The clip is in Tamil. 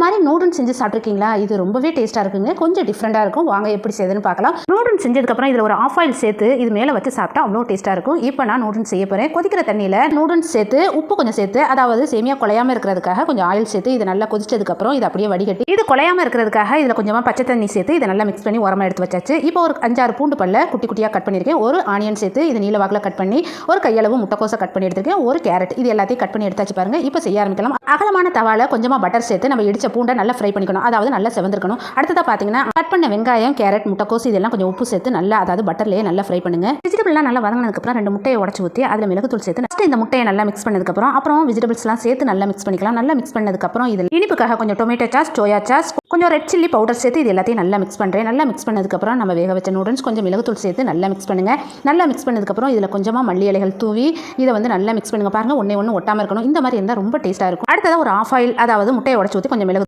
மாதிரி நூடுல்ஸ் செஞ்சு சாப்பிட்ருக்கீங்களா? இது ரொம்பவே டேஸ்ட்டாக இருக்குங்க. கொஞ்சம் டிஃப்ரெண்ட்டாக இருக்கும். வாங்க எப்படி செய்யுதுன்னு பார்க்கலாம். நூடுல்ஸ் செஞ்சதுக்கப்புறம் இதில் ஒரு ஆஃப் ஆயில் சேர்த்து இது மேலே வச்சு சாப்பிட்டா அவ்வளோ டேஸ்ட்டாக இருக்கும். இப்போ நான் நூடுல்ஸ் செய்ய போகிறேன். கொதிக்கிற தண்ணியில் நூடுல்ஸ் சேர்த்து உப்பு கொஞ்சம் சேர்த்து, அதாவது சேமியா குலையாமல் இருக்கிறதுக்காக கொஞ்சம் ஆயில் சேர்த்து இதை நல்லா கொதிச்சதுக்கப்புறம் இதை அப்படியே வடிகட்டி இது குலையாமல் இருக்கிறதுக்காக இதில் கொஞ்சமாக பச்சை தண்ணி சேர்த்து இதை நல்லா மிக்ஸ் பண்ணி உரமாக எடுத்து வச்சாச்சு. இப்போ ஒரு 5-6 பூண்டு பல்ல குட்டி குட்டியாக கட் பண்ணியிருக்கேன். ஒரு ஆனியன் சேர்த்து இது நீல வாக்கில் கட் பண்ணி, ஒரு கையளவு முட்டைக்கோசை கட் பண்ணி எடுத்துருக்கேன். ஒரு கேரட், இது எல்லாத்தையும் கட் பண்ணி எடுத்தாச்சு பாருங்க. இப்போ செய்ய ஆரம்பிக்கலாம். அகலமான தவால கொஞ்சமாக பட்டர் சேர்த்து நம்ம இடிச்ச பூண்டை நல்லா ஃப்ரை பண்ணிக்கணும். அதாவது நல்லா செவந்திருக்கணும். அடுத்ததாக பார்த்தீங்கன்னா கட் பண்ண வெங்காயம், கேரட், முட்டைக்கோஸ் இதெல்லாம் கொஞ்சம் உப்பு சேர்த்து நல்லா, அதாவது பட்டர்லேயே நல்லா ஃப்ரை பண்ணுங்க. வெஜிடபிள்லாம் நல்லா வதங்கினதுக்கப்புறம் 2 முட்டையை உடச்சி ஊற்றி அதில் மிளகுத்தூள் சேர்த்து ஃபஸ்ட்டு இந்த முட்டையை நல்லா மிக்ஸ் பண்ணதுக்கப்புறம் அப்புறம் வெஜிடபிள்ஸ்லாம் சேர்த்து நல்லா மிக்ஸ் பண்ணிக்கலாம். நல்லா மிக்ஸ் பண்ணதுக்கப்புறம் இதில் இனிப்புக்காக கொஞ்சம் டொமேட்டோ சாஸ், சோயா சாஸ், கொஞ்சம் ரெட் சில்லி பவுடர் சேர்த்து இது எல்லாத்தையும் நல்லா மிக்ஸ் பண்ணுறேன். நல்லா மிக்ஸ் பண்ணதுக்கப்புறம் நம்ம வேக வச்ச நூடுல்ஸ் கொஞ்சம் மிளகுத்தூள் சேர்த்து நல்லா மிக்ஸ் பண்ணுங்க. நல்லா மிக்ஸ் பண்ணதுக்கப்புறம் இதில் கொஞ்சமாக மல்லி இலைகள் தூவி இதை வந்து நல்லா மிக்ஸ் பண்ணுங்க. பாருங்க, ஒன்று ஒட்டாமல் இருக்கணும். இந்த மாதிரி இருந்தால் ரொம்ப டேஸ்ட்டாக இருக்கும். அடுத்ததாக ஒரு ஆஃப் ஆயில், அதாவது முட்டையை உடச்சி ஊற்றி கொஞ்சம் மிளகு